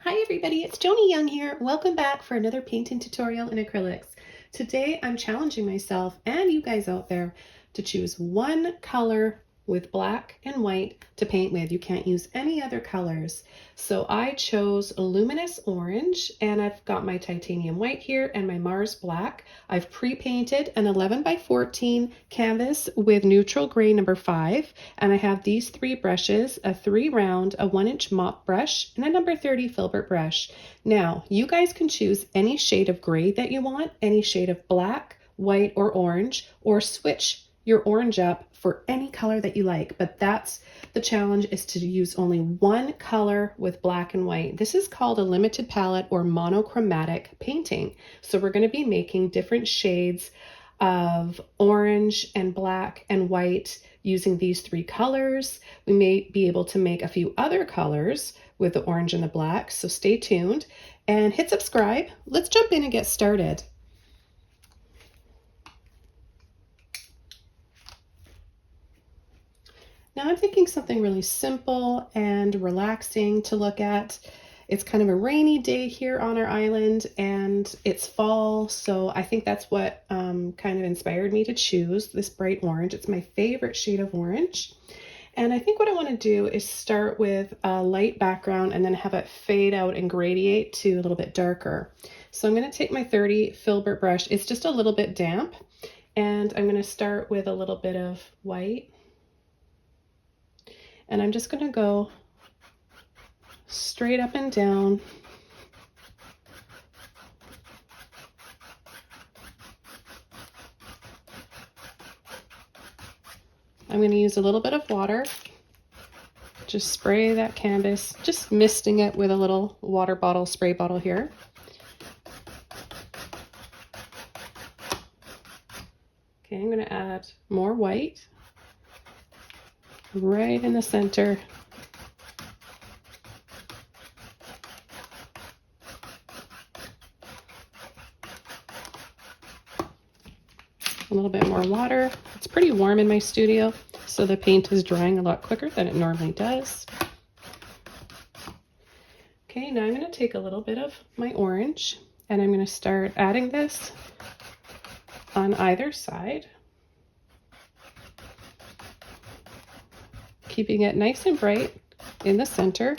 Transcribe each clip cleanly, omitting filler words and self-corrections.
Hi everybody, it's Joni Young here. Welcome back for another painting tutorial in acrylics. Today I'm challenging myself and you guys out there to choose one color with black and white to paint with. You can't use any other colors. So I chose a Luminous Orange, and I've got my titanium white here and my Mars black. I've pre-painted an 11 by 14 canvas with neutral gray number 5, and I have these 3 brushes, a 3 round, a 1-inch mop brush, and a number 30 filbert brush. Now you guys can choose any shade of gray that you want, any shade of black, white, or orange, or switch your orange up for any color that you like, but that's the challenge, is to use only one color with black and white. This is called a limited palette or monochromatic painting. So we're going to be making different shades of orange and black and white using these 3 colors. We may be able to make a few other colors with the orange and the black, so stay tuned and hit subscribe. Let's jump in and get started. Now I'm thinking something really simple and relaxing to look at. It's kind of a rainy day here on our island and it's fall, so I think that's what kind of inspired me to choose this bright orange. It's my favorite shade of orange. And I think what I want to do is start with a light background and then have it fade out and gradiate to a little bit darker. So I'm going to take my 30 filbert brush. It's just a little bit damp, and I'm going to start with a little bit of white. And I'm just going to go straight up and down. I'm going to use a little bit of water. Just spray that canvas, just misting it with a little water bottle, spray bottle here. Okay, I'm going to add more white right in the center. A little bit more water. It's pretty warm in my studio, so the paint is drying a lot quicker than it normally does. Okay, now I'm going to take a little bit of my orange and I'm going to start adding this on either side, keeping it nice and bright in the center.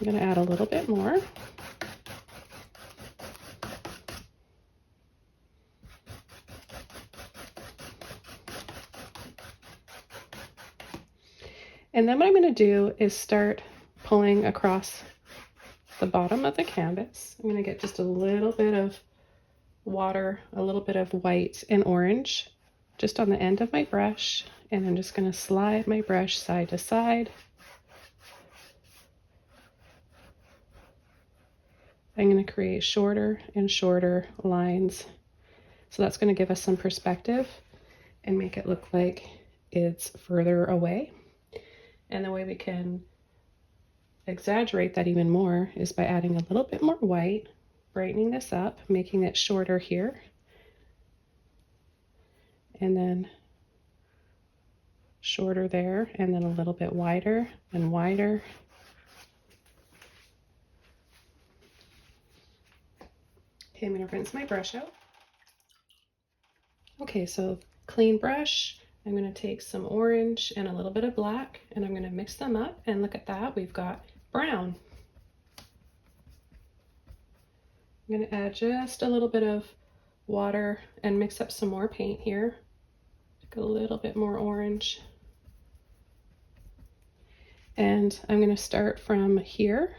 I'm going to add a little bit more. And then what I'm going to do is start pulling across the bottom of the canvas. I'm going to get just a little bit of water, a little bit of white and orange just on the end of my brush, and I'm just going to slide my brush side to side. I'm going to create shorter and shorter lines. So that's going to give us some perspective and make it look like it's further away. And the way we can exaggerate that even more is by adding a little bit more white, brightening this up, making it shorter here, and then shorter there, and then a little bit wider and wider. Okay, I'm going to rinse my brush out. Okay, so clean brush. I'm going to take some orange and a little bit of black, and I'm going to mix them up, and look at that, we've got brown. I'm going to add just a little bit of water and mix up some more paint here. Take a little bit more orange. And I'm going to start from here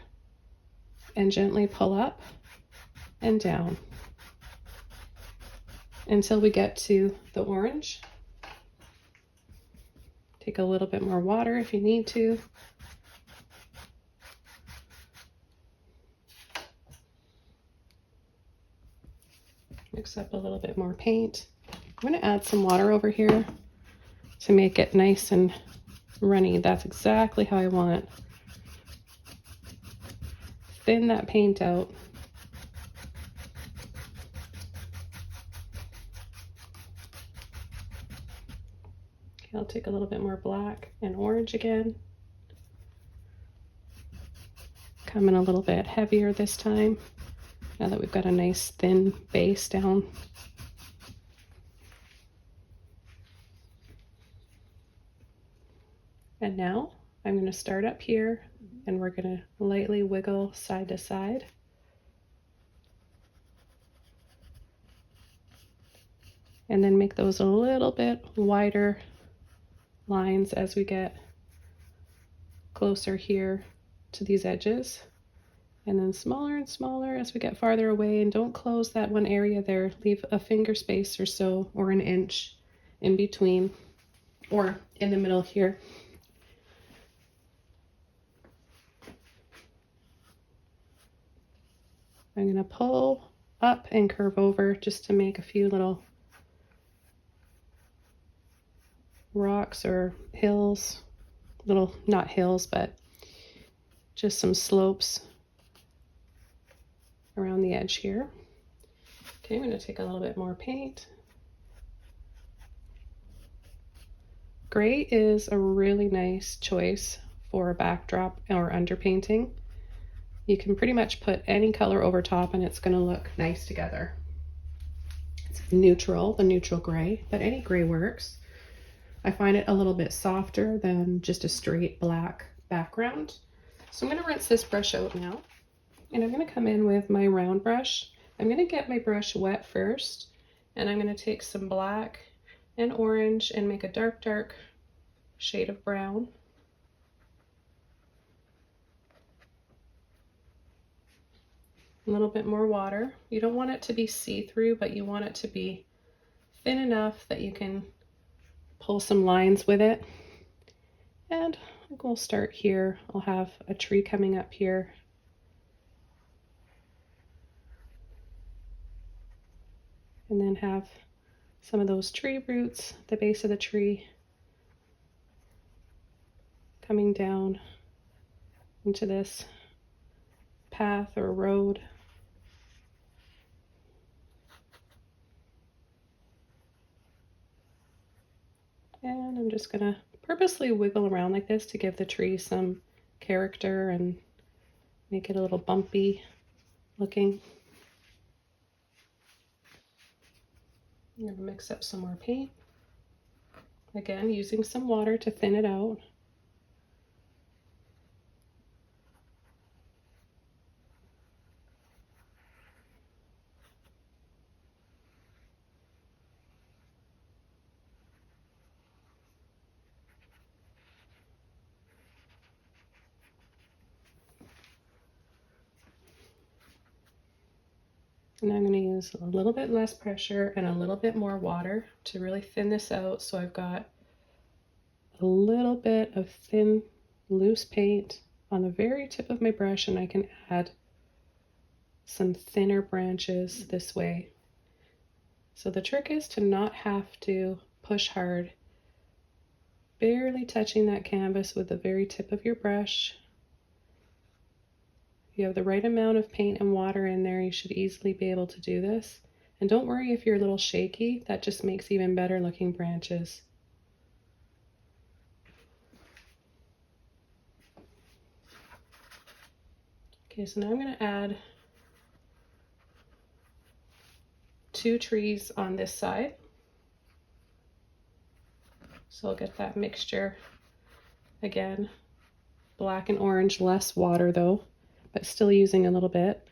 and gently pull up and down until we get to the orange. Take a little bit more water if you need to. Mix up a little bit more paint. I'm going to add some water over here to make it nice and runny. That's exactly how I want. Thin that paint out. Okay, I'll take a little bit more black and orange again. Come in a little bit heavier this time, now that we've got a nice thin base down. And now I'm going to start up here, and we're going to lightly wiggle side to side. And then make those a little bit wider lines as we get closer here to these edges. And then smaller and smaller as we get farther away, and don't close that one area there. Leave a finger space or so, or an inch in between, or in the middle here. I'm going to pull up and curve over just to make a few little rocks or hills, little, not hills, but just some slopes around the edge here. Okay, I'm going to take a little bit more paint. Gray is a really nice choice for a backdrop or underpainting. You can pretty much put any color over top and it's going to look nice together. It's neutral, the neutral gray, but any gray works. I find it a little bit softer than just a straight black background. So I'm going to rinse this brush out now, and I'm going to come in with my round brush. I'm going to get my brush wet first, and I'm going to take some black and orange and make a dark shade of brown. A little bit more water. You don't want it to be see-through, but you want it to be thin enough that you can pull some lines with it. And we'll start here. I'll have a tree coming up here. And then have some of those tree roots, the base of the tree, coming down into this path or road. And I'm just gonna purposely wiggle around like this to give the tree some character and make it a little bumpy looking. I'm gonna mix up some more paint. Again, using some water to thin it out. And I'm going to use a little bit less pressure and a little bit more water to really thin this out. So I've got a little bit of thin, loose paint on the very tip of my brush, and I can add some thinner branches this way. So the trick is to not have to push hard, barely touching that canvas with the very tip of your brush. If you have the right amount of paint and water in there, you should easily be able to do this. And don't worry if you're a little shaky, that just makes even better looking branches. Okay, so now I'm going to add 2 trees on this side. So I'll get that mixture again, black and orange, less water though, but still using a little bit.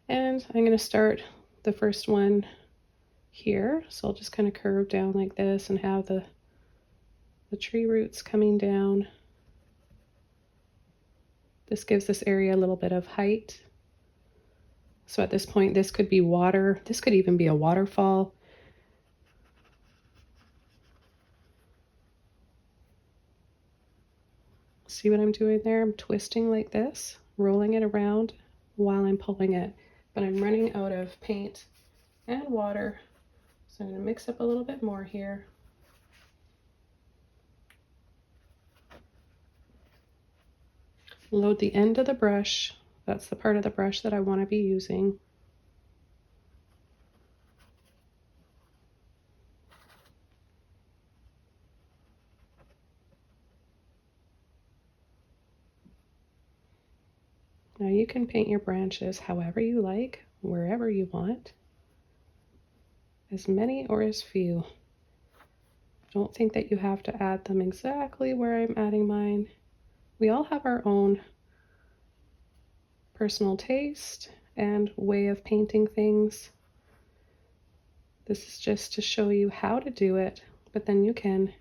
And I'm going to start the first one here. So I'll just kind of curve down like this and have the tree roots coming down. This gives this area a little bit of height. So at this point, this could be water. This could even be a waterfall. See what I'm doing there? I'm twisting like this, rolling it around while I'm pulling it. But I'm running out of paint and water. So I'm going to mix up a little bit more here. Load the end of the brush. That's the part of the brush that I want to be using. Now you can paint your branches however you like, wherever you want, as many or as few. Don't think that you have to add them exactly where I'm adding mine. We all have our own personal taste and way of painting things. This is just to show you how to do it, but then you can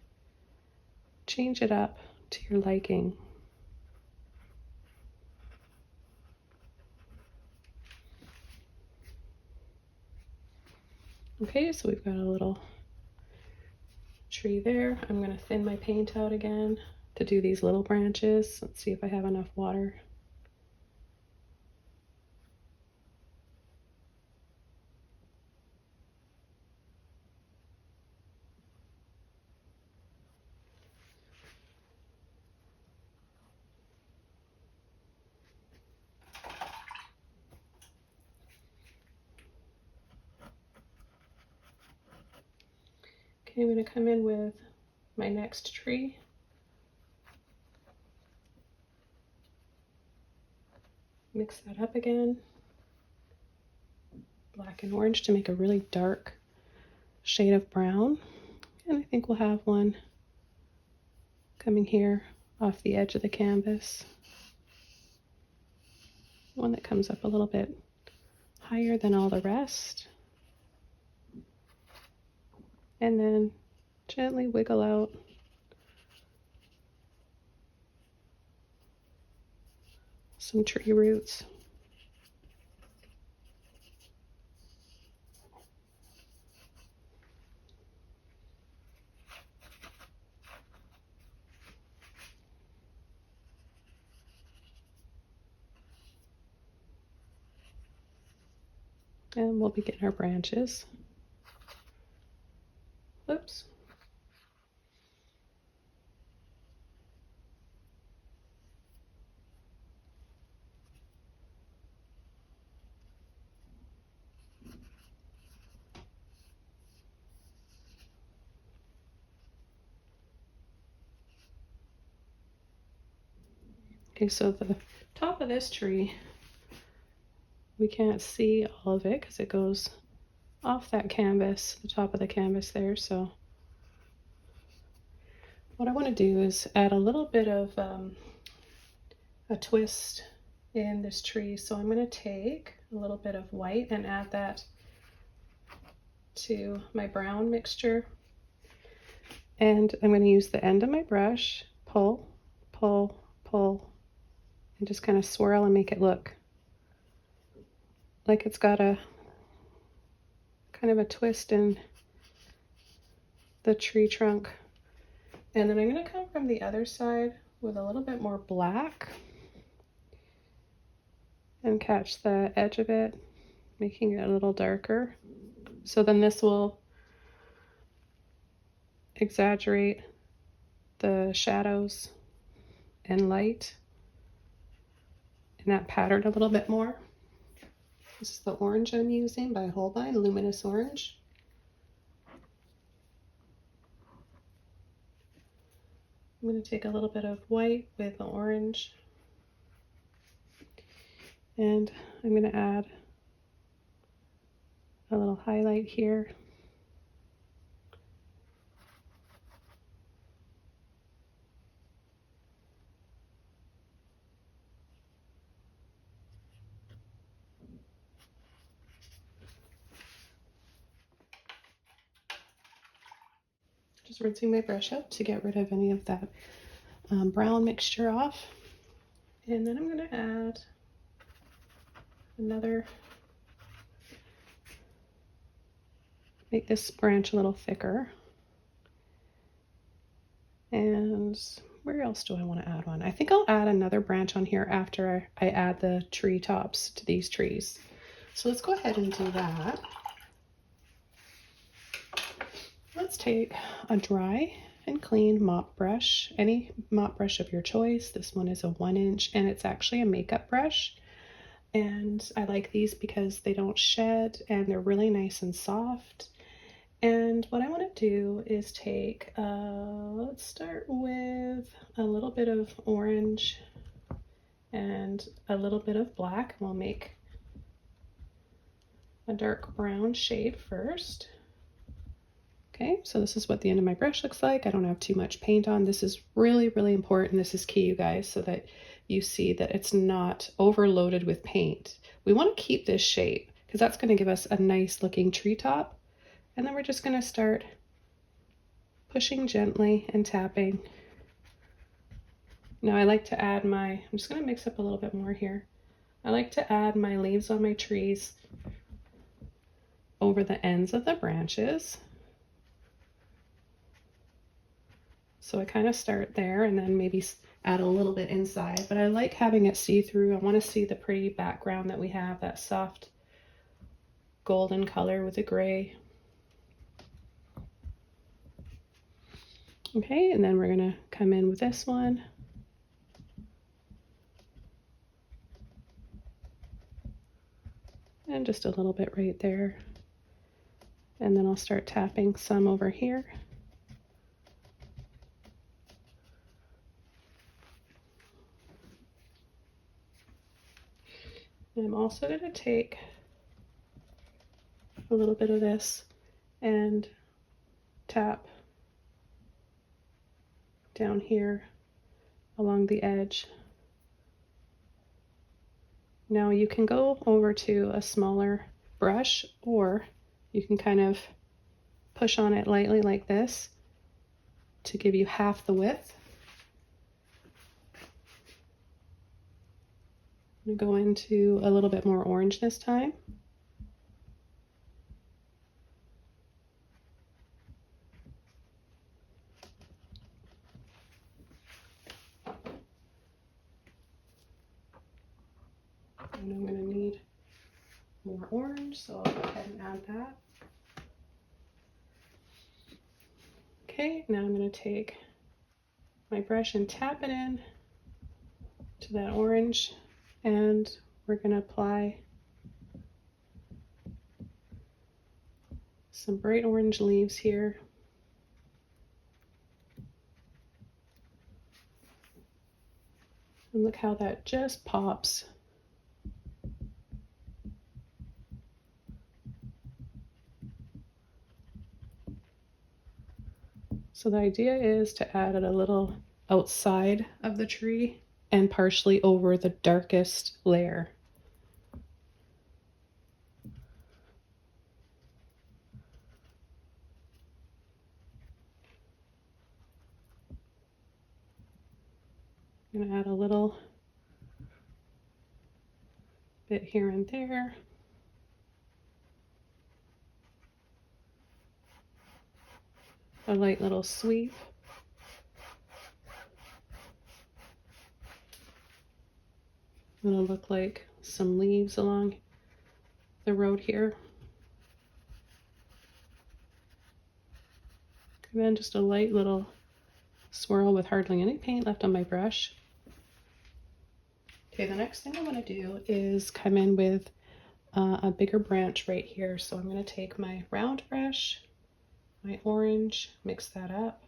change it up to your liking. Okay, so we've got a little tree there. I'm going to thin my paint out again to do these little branches. Let's see if I have enough water. Okay, I'm going to come in with my next tree. Mix that up again. Black and orange to make a really dark shade of brown. And I think we'll have one coming here off the edge of the canvas. One that comes up a little bit higher than all the rest. And then gently wiggle out some tree roots. And we'll begin our branches. Whoops. Okay, so the top of this tree, we can't see all of it because it goes off that canvas, the top of the canvas there. So what I want to do is add a little bit of a twist in this tree. So I'm going to take a little bit of white and add that to my brown mixture. And I'm going to use the end of my brush, pull, pull, pull, and just kind of swirl and make it look like it's got a kind of a twist in the tree trunk. And then I'm going to come from the other side with a little bit more black and catch the edge of it, making it a little darker. So then this will exaggerate the shadows and light in that pattern a little bit more. This is the orange I'm using by Holbein, Luminous Orange. I'm going to take a little bit of white with the orange, and I'm going to add a little highlight here. Just rinsing my brush out to get rid of any of that brown mixture off. And then I'm going to add another, make this branch a little thicker. And where else do I want to add one? I think I'll add another branch on here after I add the tree tops to these trees. So let's go ahead and do that. Let's take a dry and clean mop brush, any mop brush of your choice. This one is a 1-inch and it's actually a makeup brush. And I like these because they don't shed and they're really nice and soft. And what I want to do is take, let's start with a little bit of orange and a little bit of black. We'll make a dark brown shade first. Okay, so this is what the end of my brush looks like. I don't have too much paint on. This is really, really important. This is key, you guys, so that you see that it's not overloaded with paint. We want to keep this shape because that's going to give us a nice looking treetop. And then we're just going to start pushing gently and tapping. Now I like to add I'm just going to mix up a little bit more here. I like to add my leaves on my trees over the ends of the branches. So I kind of start there and then maybe add a little bit inside, but I like having it see-through. I want to see the pretty background that we have, that soft golden color with the gray. Okay, and then we're going to come in with this one. And just a little bit right there. And then I'll start tapping some over here. And I'm also going to take a little bit of this and tap down here along the edge. Now you can go over to a smaller brush, or you can kind of push on it lightly like this to give you half the width. I'm going to go into a little bit more orange this time. And I'm going to need more orange, so I'll go ahead and add that. Okay, now I'm going to take my brush and tap it in to that orange, and we're going to apply some bright orange leaves here. And look how that just pops. So the idea is to add it a little outside of the tree and partially over the darkest layer. I'm going to add a little bit here and there. A light little sweep. It'll look like some leaves along the road here. And then just a light little swirl with hardly any paint left on my brush. Okay, the next thing I want to do is come in with a bigger branch right here. So I'm going to take my round brush, my orange, mix that up.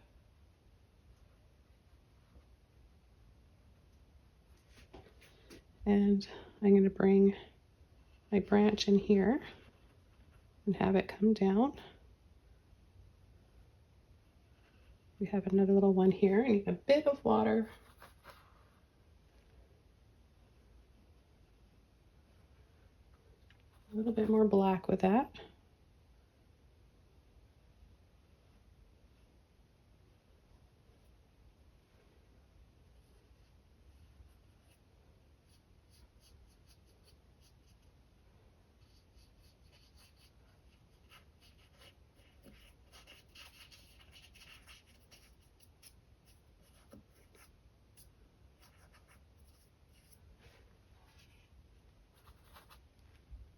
And I'm going to bring my branch in here and have it come down. We have another little one here. I need a bit of water. A little bit more black with that.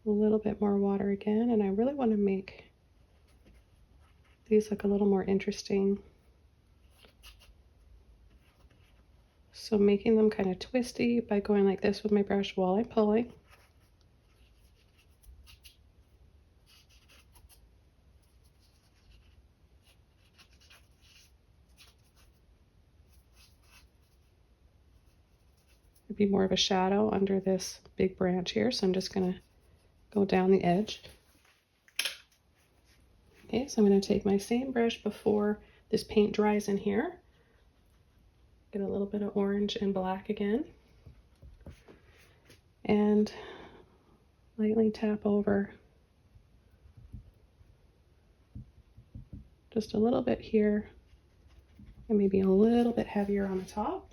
A little bit more water again, and I really want to make these look a little more interesting. So making them kind of twisty by going like this with my brush while I'm pulling. I be more of a shadow under this big branch here. So I'm just going to go down the edge. Okay, so I'm going to take my same brush before this paint dries in here. Get a little bit of orange and black again. And lightly tap over just a little bit here, and maybe a little bit heavier on the top.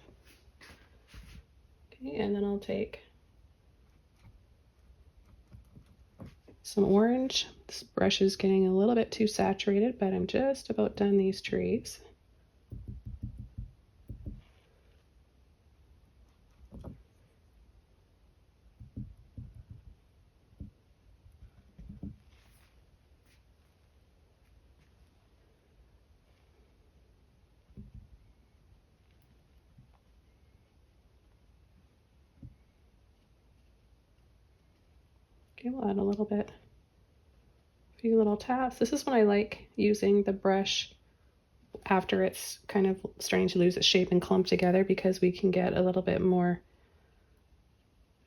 Okay, and then I'll take some orange. This brush is getting a little bit too saturated, but I'm just about done these trees. Okay, we'll add a little bit, a few little taps. This is when I like using the brush after it's kind of starting to lose its shape and clump together, because we can get a little bit more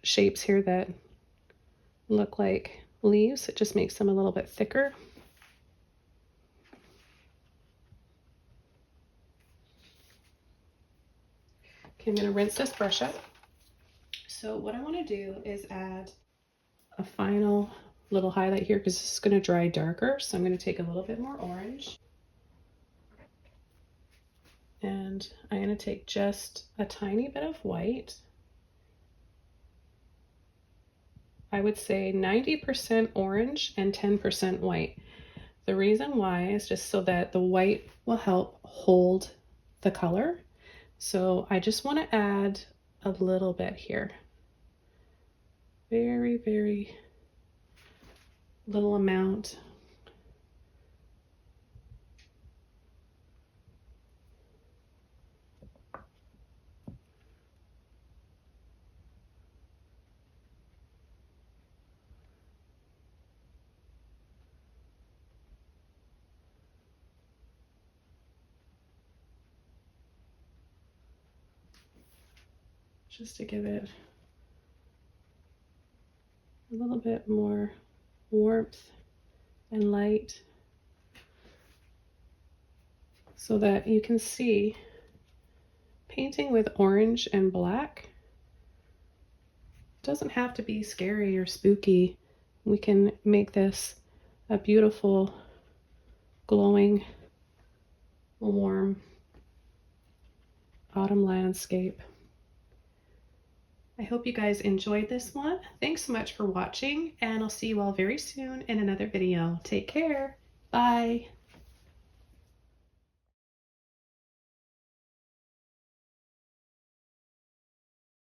shapes here that look like leaves. It just makes them a little bit thicker. Okay, I'm going to rinse this brush up. So what I want to do is add a final little highlight here, because this is going to dry darker. So I'm going to take a little bit more orange, and I'm going to take just a tiny bit of white. I would say 90% orange and 10% white. The reason why is just so that the white will help hold the color. So I just want to add a little bit here. Very, very little amount. Just to give it a little bit more warmth and light, so that you can see painting with orange and black doesn't have to be scary or spooky. We can make this a beautiful, glowing, warm autumn landscape. I hope you guys enjoyed this one. Thanks so much for watching, and I'll see you all very soon in another video. Take care. Bye.